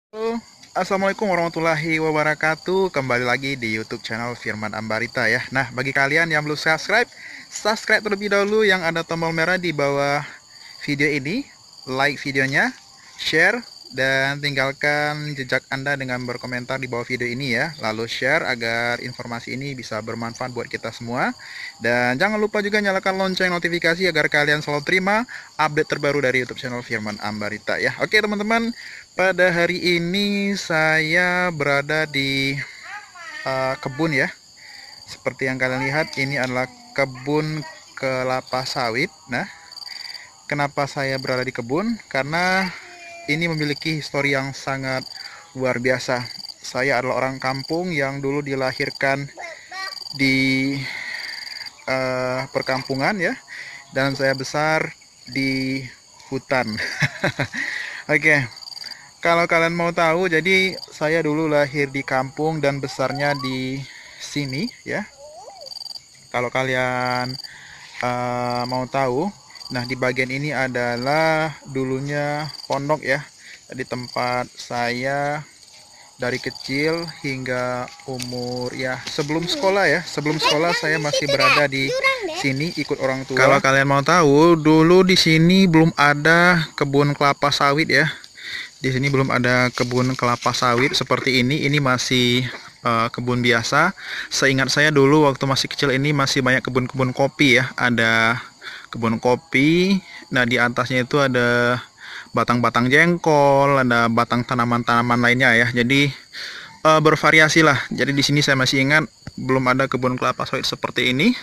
Halo, Assalamualaikum warahmatullahi wabarakatuh. Kembali lagi di YouTube channel Firman Ambarita ya. Nah, bagi kalian yang belum subscribe, subscribe terlebih dahulu yang ada tombol merah di bawah video ini. Like videonya, share, dan tinggalkan jejak Anda dengan berkomentar di bawah video ini ya. Lalu share agar informasi ini bisa bermanfaat buat kita semua. Dan jangan lupa juga nyalakan lonceng notifikasi agar kalian selalu terima update terbaru dari YouTube channel Firman Ambarita ya. Oke teman-teman, pada hari ini saya berada di kebun ya. Seperti yang kalian lihat, ini adalah kebun kelapa sawit. Nah, kenapa saya berada di kebun? Karena ini memiliki histori yang sangat luar biasa. Saya adalah orang kampung yang dulu dilahirkan di perkampungan ya, dan saya besar di hutan. Oke, kalau kalian mau tahu, jadi saya dulu lahir di kampung dan besarnya di sini ya. Kalau kalian mau tahu, nah di bagian ini adalah dulunya pondok ya. Di tempat saya dari kecil hingga umur ya sebelum sekolah ya. Sebelum sekolah saya masih berada di sini ikut orang tua. Kalau kalian mau tahu, dulu di sini belum ada kebun kelapa sawit ya. Di sini belum ada kebun kelapa sawit seperti ini. Ini masih kebun biasa. Seingat saya dulu waktu masih kecil ini masih banyak kebun-kebun kopi ya. Ada kebun kopi. Nah, di atasnya itu ada batang-batang jengkol, ada batang tanaman-tanaman lainnya ya. Jadi bervariasi lah. Jadi di sini saya masih ingat belum ada kebun kelapa sawit seperti ini.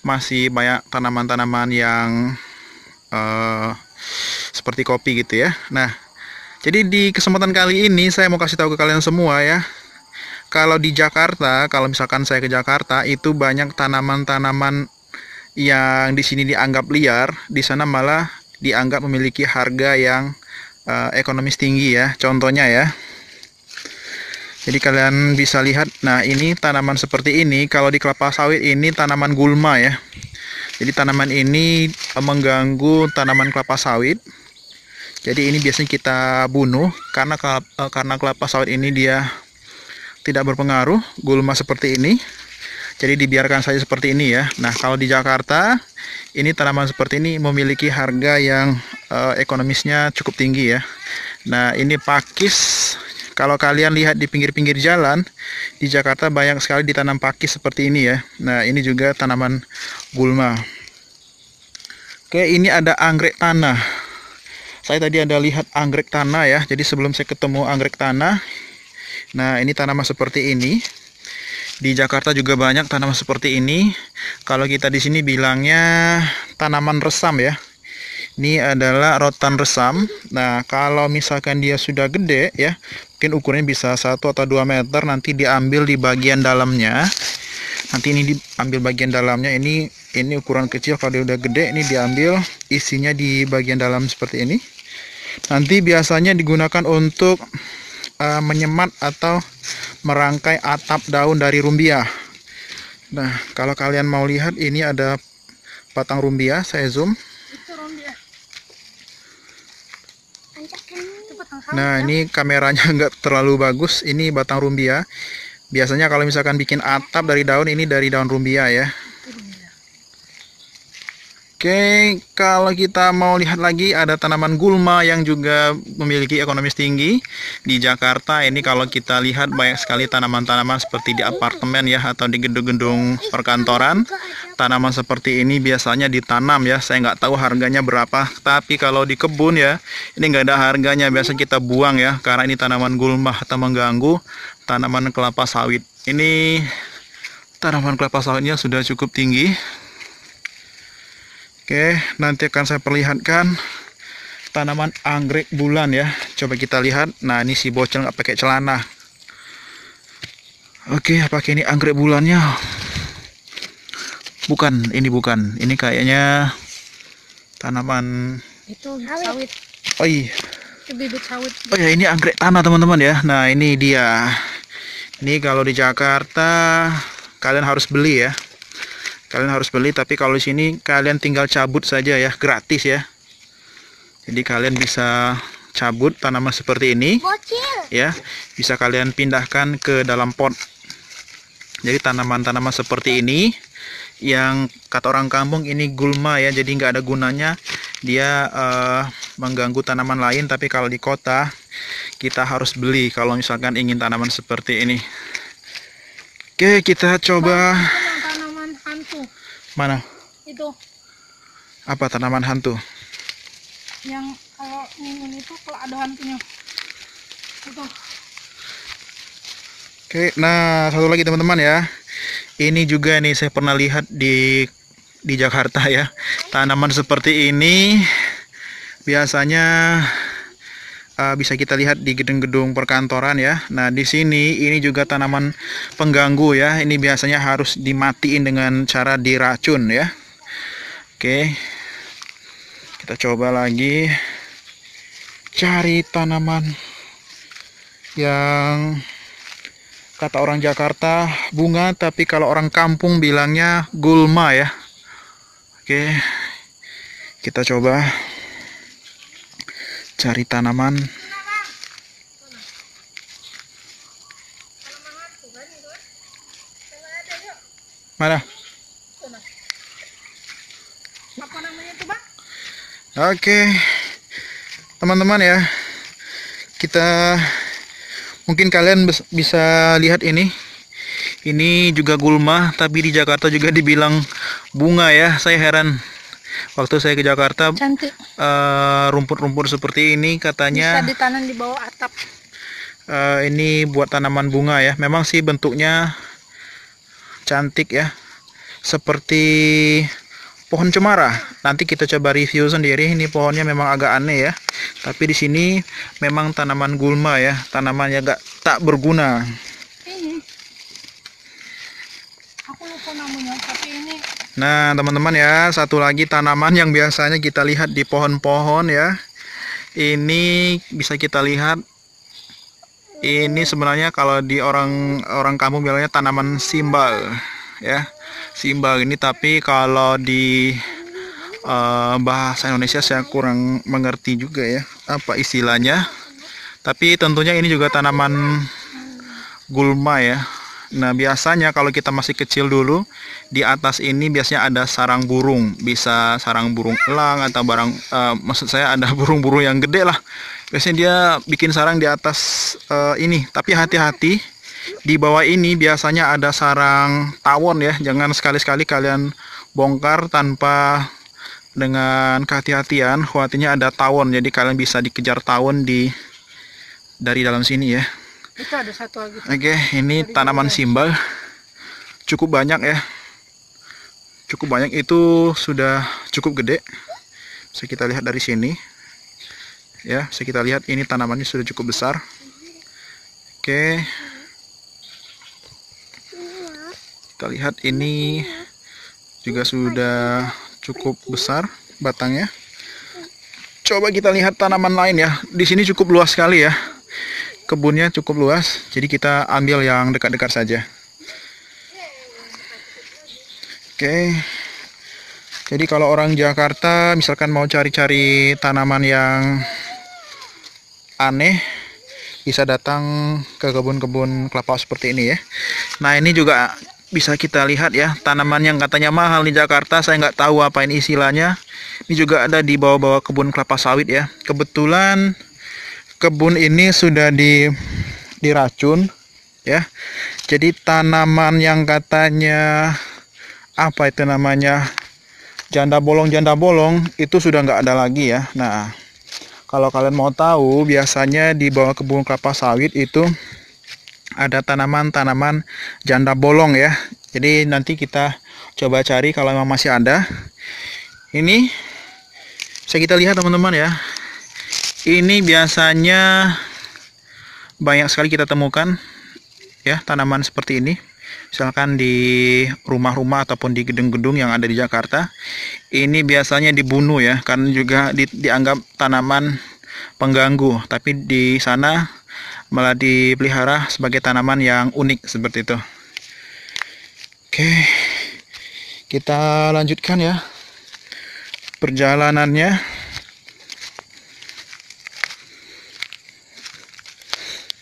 Masih banyak tanaman-tanaman yang seperti kopi gitu ya. Nah, jadi di kesempatan kali ini saya mau kasih tahu ke kalian semua ya. Kalau di Jakarta, kalau misalkan saya ke Jakarta, itu banyak tanaman-tanaman yang di sini dianggap liar, di sana malah dianggap memiliki harga yang ekonomis tinggi ya. Contohnya ya. Jadi kalian bisa lihat, nah ini tanaman seperti ini, kalau di kelapa sawit ini tanaman gulma ya. Jadi tanaman ini mengganggu tanaman kelapa sawit. Jadi ini biasanya kita bunuh karena kelapa sawit ini dia tidak berpengaruh gulma seperti ini. Jadi dibiarkan saja seperti ini ya. Nah, kalau di Jakarta ini tanaman seperti ini memiliki harga yang ekonomisnya cukup tinggi ya. Nah, ini pakis. Kalau kalian lihat di pinggir-pinggir jalan di Jakarta banyak sekali ditanam pakis seperti ini ya. Nah, ini juga tanaman gulma. Oke, ini ada anggrek tanah. Saya tadi ada lihat anggrek tanah ya. Jadi sebelum saya ketemu anggrek tanah, nah ini tanaman seperti ini. Di Jakarta juga banyak tanaman seperti ini. Kalau kita di sini bilangnya tanaman resam ya. Ini adalah rotan resam. Nah, kalau misalkan dia sudah gede ya, mungkin ukurannya bisa 1 atau 2 meter, nanti diambil di bagian dalamnya. Nanti ini diambil bagian dalamnya, ini ukuran kecil. Kalau dia udah gede, ini diambil isinya di bagian dalam seperti ini. Nanti biasanya digunakan untuk menyemat atau merangkai atap daun dari rumbia. Nah, kalau kalian mau lihat, ini ada batang rumbia, saya zoom. Nah, ini kameranya nggak terlalu bagus. Ini batang rumbia. Biasanya kalau misalkan bikin atap dari daun, ini dari daun rumbia ya. Oke, kalau kita mau lihat lagi ada tanaman gulma yang juga memiliki ekonomis tinggi di Jakarta. Ini kalau kita lihat banyak sekali tanaman-tanaman seperti di apartemen ya atau di gedung-gedung perkantoran. Tanaman seperti ini biasanya ditanam ya. Saya nggak tahu harganya berapa, tapi kalau di kebun ya ini nggak ada harganya. Biasa kita buang ya karena ini tanaman gulma atau mengganggu tanaman kelapa sawit. Ini tanaman kelapa sawitnya sudah cukup tinggi. Oke, nanti akan saya perlihatkan tanaman anggrek bulan ya. Coba kita lihat. Nah, ini si bocil nggak pakai celana. Oke, apakah ini anggrek bulannya? Bukan, ini bukan. Ini kayaknya tanaman Itu sawit. Oh iya. Itu bibit sawit. Oh ya, ini anggrek tanah teman-teman ya. Nah, ini dia. Ini kalau di Jakarta kalian harus beli ya. Kalian harus beli, tapi kalau di sini kalian tinggal cabut saja ya, gratis ya. Jadi kalian bisa cabut tanaman seperti ini ya, bisa kalian pindahkan ke dalam pot. Jadi tanaman-tanaman seperti ini yang kata orang kampung ini gulma ya, jadi nggak ada gunanya, dia mengganggu tanaman lain. Tapi kalau di kota kita harus beli kalau misalkan ingin tanaman seperti ini. Oke, kita coba. Tanaman hantu. Mana? Itu Apa tanaman hantu? yang kalau minum itu kalau ada hantunya. Itu. Oke, nah satu lagi teman-teman ya. Ini juga nih saya pernah lihat di Jakarta ya. Tanaman seperti ini biasanya bisa kita lihat di gedung-gedung perkantoran ya. Nah, di sini ini juga tanaman pengganggu ya. Ini biasanya harus dimatiin dengan cara diracun ya. Oke. Kita coba lagi cari tanaman yang kata orang Jakarta bunga, tapi kalau orang kampung bilangnya gulma ya. Oke, kita coba cari tanaman. Mana? Apa namanya itu, Bang? Oke, teman-teman ya, kita mungkin kalian bisa lihat ini. Ini juga gulma, tapi di Jakarta juga dibilang bunga ya. Saya heran. Waktu saya ke Jakarta, Cantik. rumput-rumput seperti ini katanya Bisa ditanam di bawah atap. ini buat tanaman bunga ya. Memang sih bentuknya cantik ya, seperti pohon cemara. Nanti kita coba review sendiri. Ini pohonnya memang agak aneh ya. Tapi di sini memang tanaman gulma ya, tanaman yang tak berguna. Ini. Aku lupa namanya, tapi ini. Nah, teman-teman ya, satu lagi tanaman yang biasanya kita lihat di pohon-pohon ya. Ini bisa kita lihat. Ini sebenarnya kalau di orang kampung bilangnya tanaman simbal ya. Simbal ini, tapi kalau di bahasa Indonesia saya kurang mengerti juga ya apa istilahnya. Tapi tentunya ini juga tanaman gulma ya. Nah, biasanya kalau kita masih kecil dulu, di atas ini biasanya ada sarang burung, bisa sarang burung elang atau maksud saya ada burung-burung yang gede lah. Biasanya dia bikin sarang di atas ini. Tapi hati-hati, di bawah ini biasanya ada sarang tawon ya. Jangan sekali-sekali kalian bongkar tanpa dengan kehati-hatian, khawatirnya ada tawon. Jadi kalian bisa dikejar tawon dari dalam sini ya. Itu ada satu lagi. Oke, ini tanaman simbal. Cukup banyak ya. Cukup banyak, itu sudah cukup gede. Bisa kita lihat dari sini. Ya, bisa kita lihat ini tanamannya sudah cukup besar. Oke. Kita lihat ini juga sudah cukup besar batangnya. Coba kita lihat tanaman lain ya. Di sini cukup luas sekali ya. Kebunnya cukup luas, jadi kita ambil yang dekat-dekat saja. Oke. Jadi kalau orang Jakarta misalkan mau cari-cari tanaman yang aneh, bisa datang ke kebun-kebun kelapa seperti ini ya. Nah, ini juga bisa kita lihat ya, tanaman yang katanya mahal di Jakarta, saya nggak tahu apa ini istilahnya. Ini juga ada di bawah-bawah kebun kelapa sawit ya. Kebetulan kebun ini sudah diracun ya. Jadi tanaman yang katanya apa itu namanya janda bolong itu sudah nggak ada lagi ya. Nah, kalau kalian mau tahu, biasanya di bawah kebun kelapa sawit itu ada tanaman-tanaman janda bolong ya. Jadi nanti kita coba cari kalau memang masih ada. Ini bisa kita lihat teman-teman ya. Ini biasanya banyak sekali kita temukan ya, tanaman seperti ini. Misalkan di rumah-rumah ataupun di gedung-gedung yang ada di Jakarta. Ini biasanya dibunuh ya, karena juga dianggap tanaman pengganggu. Tapi di sana malah dipelihara sebagai tanaman yang unik seperti itu. Oke, kita lanjutkan ya perjalanannya.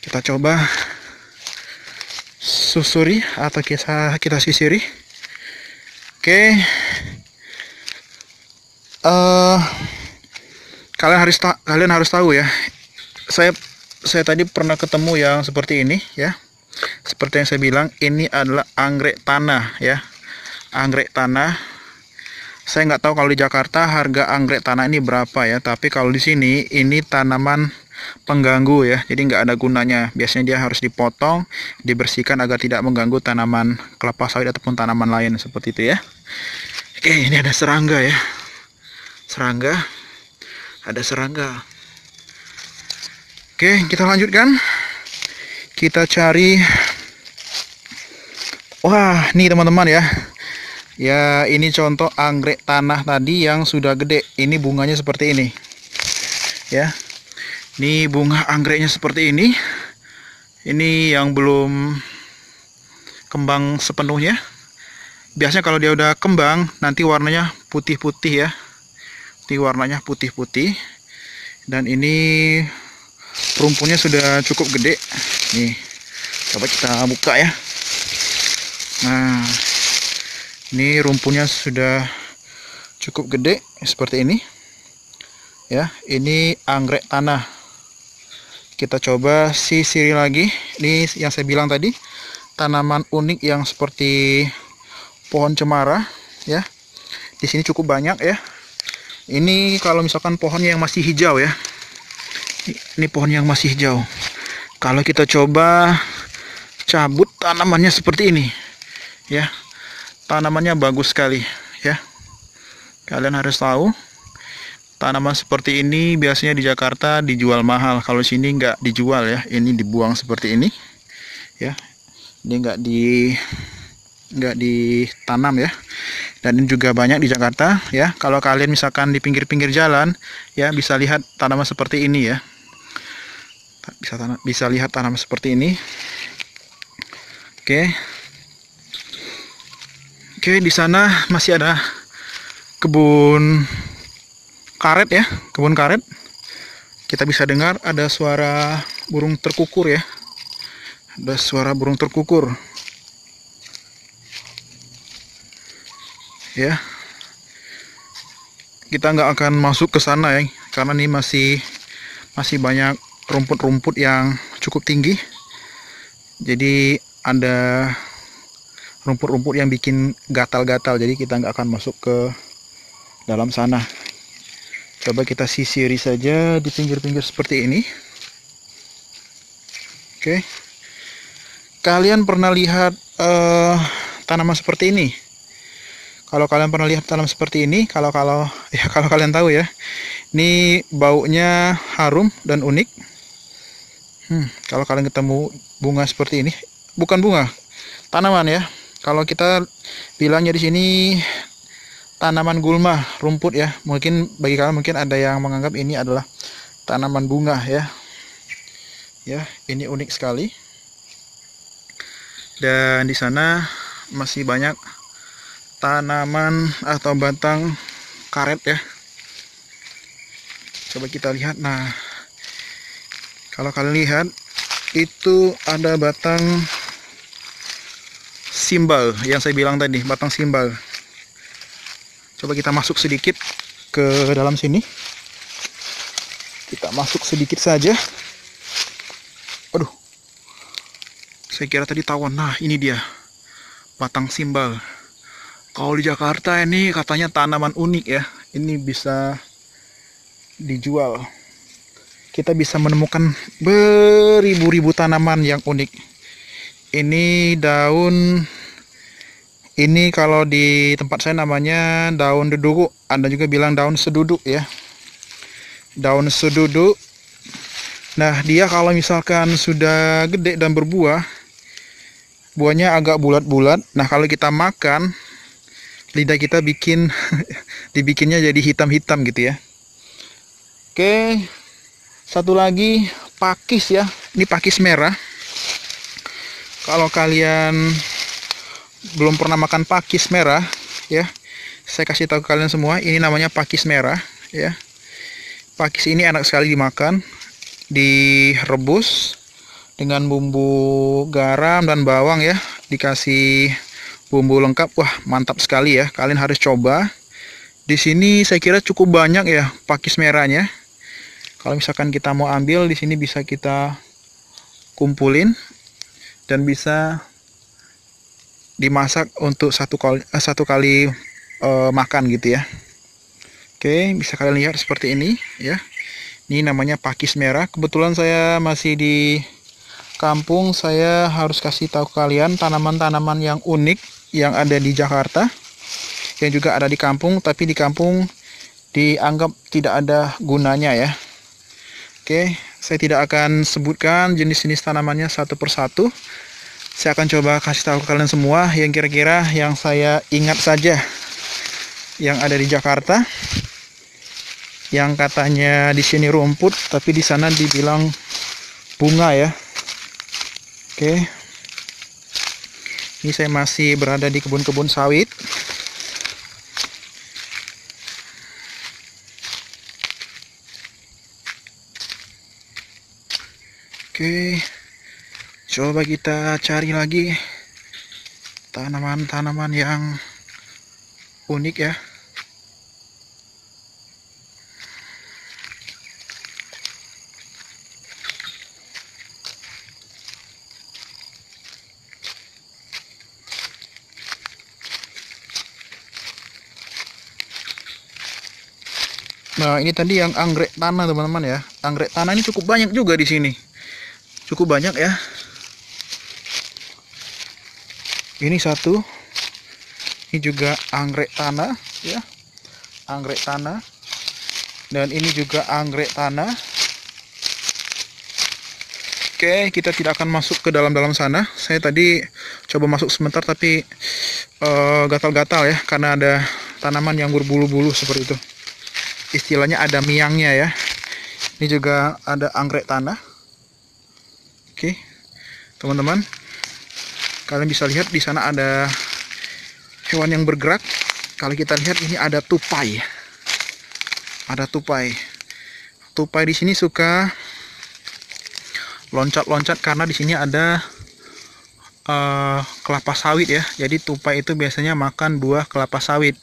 Kita coba susuri atau kita sisiri. Oke. Kalian harus tahu ya. Saya tadi pernah ketemu yang seperti ini ya. Seperti yang saya bilang, ini adalah anggrek tanah ya. Anggrek tanah. Saya nggak tahu kalau di Jakarta harga anggrek tanah ini berapa ya. Tapi kalau di sini ini tanaman pengganggu ya, jadi nggak ada gunanya. Biasanya dia harus dipotong, dibersihkan agar tidak mengganggu tanaman kelapa sawit ataupun tanaman lain seperti itu ya. Oke, ini ada serangga ya, ada serangga. Oke, kita lanjutkan, kita cari. Wah, nih teman-teman ya, ini contoh anggrek tanah tadi yang sudah gede. Ini bunganya seperti ini ya. Ini bunga anggreknya seperti ini. Ini yang belum kembang sepenuhnya. Biasanya kalau dia udah kembang, nanti warnanya putih-putih ya. Ini warnanya putih-putih. Dan ini rumputnya sudah cukup gede. Nih, coba kita buka ya. Nah, ini rumputnya sudah cukup gede seperti ini. Ya, ini anggrek tanah. Kita coba sisiri lagi. Ini yang saya bilang tadi, tanaman unik yang seperti pohon cemara ya. Di sini cukup banyak ya. Ini kalau misalkan pohonnya yang masih hijau ya. Ini pohon yang masih hijau. Kalau kita coba cabut tanamannya seperti ini ya. Tanamannya bagus sekali ya. Kalian harus tahu, tanaman seperti ini biasanya di Jakarta dijual mahal. Kalau sini nggak dijual ya, ini dibuang seperti ini ya. Ini nggak ditanam ya. Dan ini juga banyak di Jakarta ya. Kalau kalian misalkan di pinggir-pinggir jalan ya, bisa lihat tanaman seperti ini ya. Bisa lihat tanaman seperti ini. Oke, di sana masih ada kebun karet ya, kebun karet. Kita bisa dengar ada suara burung terkukur ya. Ada suara burung terkukur. Ya. Kita nggak akan masuk ke sana ya, karena ini masih banyak rumput-rumput yang cukup tinggi. Jadi ada rumput-rumput yang bikin gatal-gatal, jadi kita nggak akan masuk ke dalam sana. Coba kita sisiri saja di pinggir-pinggir seperti ini. Oke. Kalian pernah lihat tanaman seperti ini? Kalau kalian pernah lihat tanaman seperti ini, kalau kalian tahu ya, ini baunya harum dan unik. Kalau kalian ketemu bunga seperti ini, bukan bunga, tanaman ya. Kalau kita bilangnya di sini tanaman gulma, rumput ya. Mungkin bagi kalian mungkin ada yang menganggap ini adalah tanaman bunga ya. Ya, ini unik sekali. Dan di sana masih banyak tanaman atau batang karet ya. Coba kita lihat. Nah, kalau kalian lihat itu ada batang simbal yang saya bilang tadi, batang simbal. Coba kita masuk sedikit ke dalam sini. Kita masuk sedikit saja. Aduh, saya kira tadi tawon. Nah, ini dia batang simbal. Kalau di Jakarta ini katanya tanaman unik ya. Ini bisa dijual. Kita bisa menemukan beribu-ribu tanaman yang unik. Ini daun. Ini kalau di tempat saya namanya daun deduku. Anda juga bilang daun seduduk ya. Daun seduduk. Nah, dia kalau misalkan sudah gede dan berbuah, buahnya agak bulat-bulat. Nah, kalau kita makan, lidah kita dibikinnya jadi hitam-hitam gitu ya. Oke, satu lagi pakis ya. Ini pakis merah. Kalau kalian belum pernah makan pakis merah ya, saya kasih tahu kalian semua, ini namanya pakis merah ya. Pakis ini enak sekali dimakan, direbus dengan bumbu garam dan bawang ya, dikasih bumbu lengkap. Wah, mantap sekali ya. Kalian harus coba. Di sini saya kira cukup banyak ya pakis merahnya. Kalau misalkan kita mau ambil di sini bisa kita kumpulin dan bisa dimasak untuk satu kali makan gitu ya. Oke, bisa kalian lihat seperti ini ya. Ini namanya pakis merah. Kebetulan saya masih di kampung, saya harus kasih tahu kalian tanaman-tanaman yang unik yang ada di Jakarta, yang juga ada di kampung, tapi di kampung dianggap tidak ada gunanya ya. Oke, saya tidak akan sebutkan jenis-jenis tanamannya satu persatu. Saya akan coba kasih tahu ke kalian semua yang kira-kira yang saya ingat saja yang ada di Jakarta. Yang katanya di sini rumput, tapi di sana dibilang bunga ya. Oke. Ini saya masih berada di kebun-kebun sawit. Oke, coba kita cari lagi tanaman-tanaman yang unik ya. Nah, ini tadi yang anggrek tanah teman-teman ya. Anggrek tanah ini cukup banyak juga di sini. Cukup banyak ya. Ini satu. Ini juga anggrek tanah ya. Anggrek tanah. Dan ini juga anggrek tanah. Oke, kita tidak akan masuk ke dalam-dalam sana. Saya tadi coba masuk sebentar tapi gatal-gatal ya, karena ada tanaman yang berbulu-bulu seperti itu. Istilahnya ada miangnya ya. Ini juga ada anggrek tanah. Oke, teman-teman, kalian bisa lihat di sana ada hewan yang bergerak. Kalau kita lihat ini ada tupai. Ada tupai. Tupai di sini suka loncat-loncat karena di sini ada kelapa sawit ya. Jadi tupai itu biasanya makan buah kelapa sawit.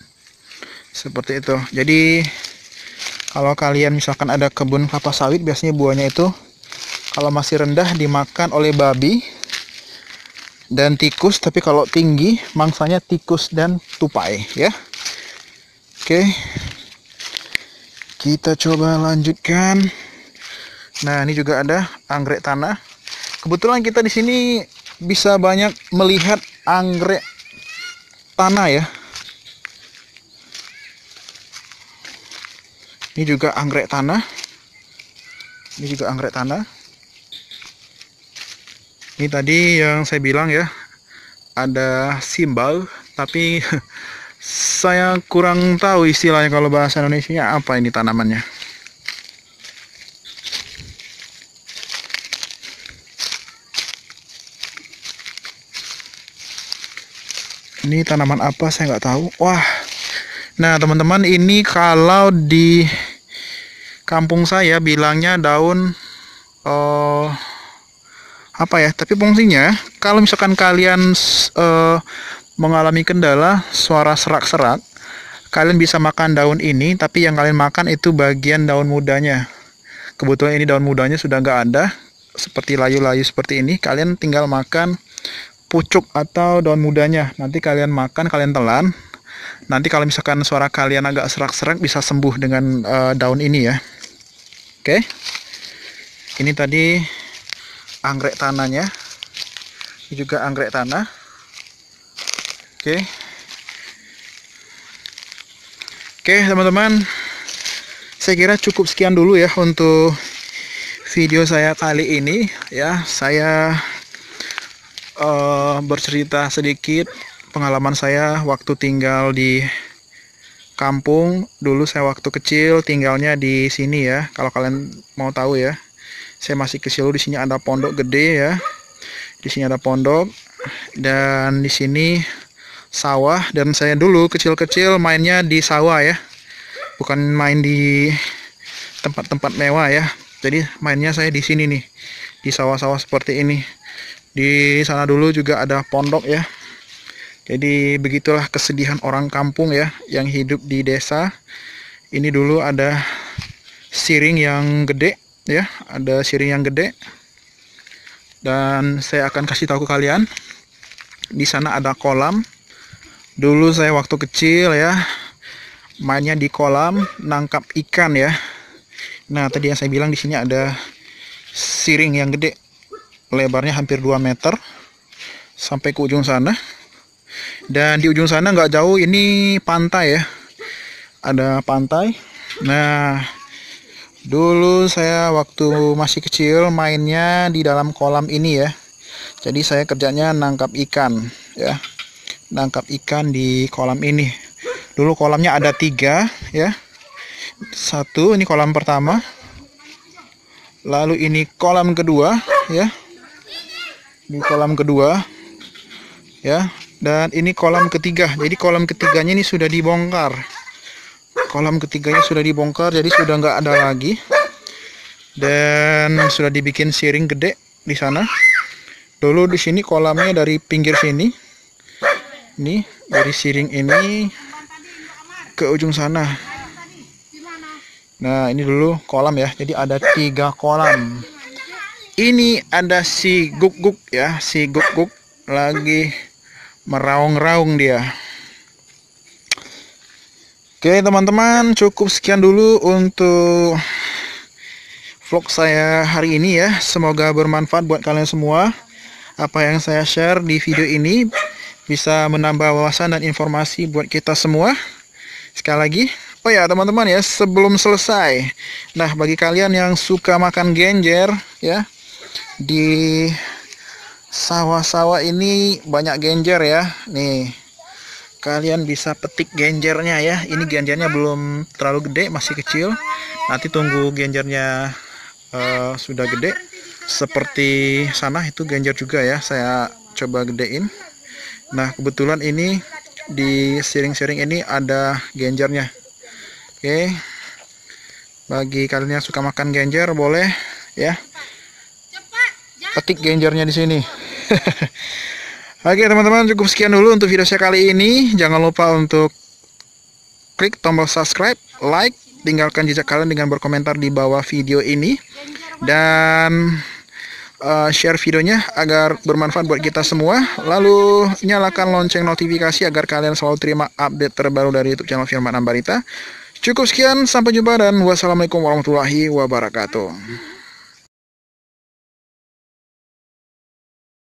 Seperti itu. Jadi kalau kalian misalkan ada kebun kelapa sawit, biasanya buahnya itu kalau masih rendah dimakan oleh babi dan tikus, tapi kalau tinggi mangsanya tikus dan tupai ya. Oke, kita coba lanjutkan. Nah, ini juga ada anggrek tanah. Kebetulan kita di sini bisa banyak melihat anggrek tanah ya. Ini juga anggrek tanah. Ini juga anggrek tanah. Ini tadi yang saya bilang ya, ada simbal, tapi saya kurang tahu istilahnya kalau bahasa Indonesianya apa ini tanamannya. Ini tanaman apa saya nggak tahu. Wah, nah teman-teman, ini kalau di kampung saya bilangnya daun apa ya, tapi fungsinya kalau misalkan kalian mengalami kendala suara serak-serak, kalian bisa makan daun ini, tapi yang kalian makan itu bagian daun mudanya. Kebetulan ini daun mudanya sudah nggak ada, seperti layu-layu seperti ini. Kalian tinggal makan pucuk atau daun mudanya. Nanti kalian makan, kalian telan. Nanti kalau misalkan suara kalian agak serak-serak, bisa sembuh dengan daun ini ya. Oke, ini tadi anggrek tanahnya. Ini juga anggrek tanah. Oke. Oke, teman-teman, saya kira cukup sekian dulu ya untuk video saya kali ini ya. Saya bercerita sedikit pengalaman saya waktu tinggal di kampung. Dulu saya waktu kecil tinggalnya di sini ya. Kalau kalian mau tahu ya, saya masih kecil. Di sini ada pondok gede ya. Di sini ada pondok dan di sini sawah. Dan saya dulu kecil-kecil mainnya di sawah ya, bukan main di tempat-tempat mewah ya. Jadi mainnya saya di sini nih, di sawah-sawah seperti ini. Di sana dulu juga ada pondok ya. Jadi begitulah kesedihan orang kampung ya yang hidup di desa. Ini dulu ada siring yang gede ya, ada siring yang gede. Dan saya akan kasih tahu ke kalian. Di sana ada kolam. Dulu saya waktu kecil ya mainnya di kolam nangkap ikan ya. Nah, tadi yang saya bilang di sini ada siring yang gede. Lebarnya hampir 2 meter sampai ke ujung sana. Dan di ujung sana nggak jauh ini pantai ya. Ada pantai. Nah, dulu saya waktu masih kecil mainnya di dalam kolam ini ya. Jadi saya kerjanya nangkap ikan ya. Nangkap ikan di kolam ini. Dulu kolamnya ada 3 ya. Satu, ini kolam pertama. Lalu ini kolam kedua ya. Di kolam kedua ya. Dan ini kolam ketiga. Jadi kolam ketiganya ini sudah dibongkar. Kolam ketiganya sudah dibongkar, jadi sudah nggak ada lagi. Dan sudah dibikin siring gede di sana. Dulu di sini kolamnya dari pinggir sini. Nih, dari siring ini ke ujung sana. Nah, ini dulu kolam ya. Jadi ada 3 kolam. Ini ada si guk-guk ya, si guk-guk lagi meraung-raung dia. Oke teman-teman, cukup sekian dulu untuk vlog saya hari ini ya. Semoga bermanfaat buat kalian semua. Apa yang saya share di video ini bisa menambah wawasan dan informasi buat kita semua. Sekali lagi, oh ya teman-teman ya, sebelum selesai, nah bagi kalian yang suka makan genjer ya, di sawah-sawah ini banyak genjer ya. Nih, kalian bisa petik genjernya ya. Ini genjernya belum terlalu gede, masih kecil. Nanti tunggu genjernya sudah gede. Seperti sana itu genjer juga ya. Saya coba gedein. Nah, kebetulan ini di siring-siring ini ada genjernya. Oke. Bagi kalian yang suka makan genjer boleh ya. Petik genjernya di sini. Oke teman-teman, cukup sekian dulu untuk video saya kali ini. Jangan lupa untuk klik tombol subscribe, like, tinggalkan jejak kalian dengan berkomentar di bawah video ini. Dan share videonya agar bermanfaat buat kita semua. Lalu nyalakan lonceng notifikasi agar kalian selalu terima update terbaru dari YouTube channel Firman Ambarita. Cukup sekian, sampai jumpa dan wassalamualaikum warahmatullahi wabarakatuh.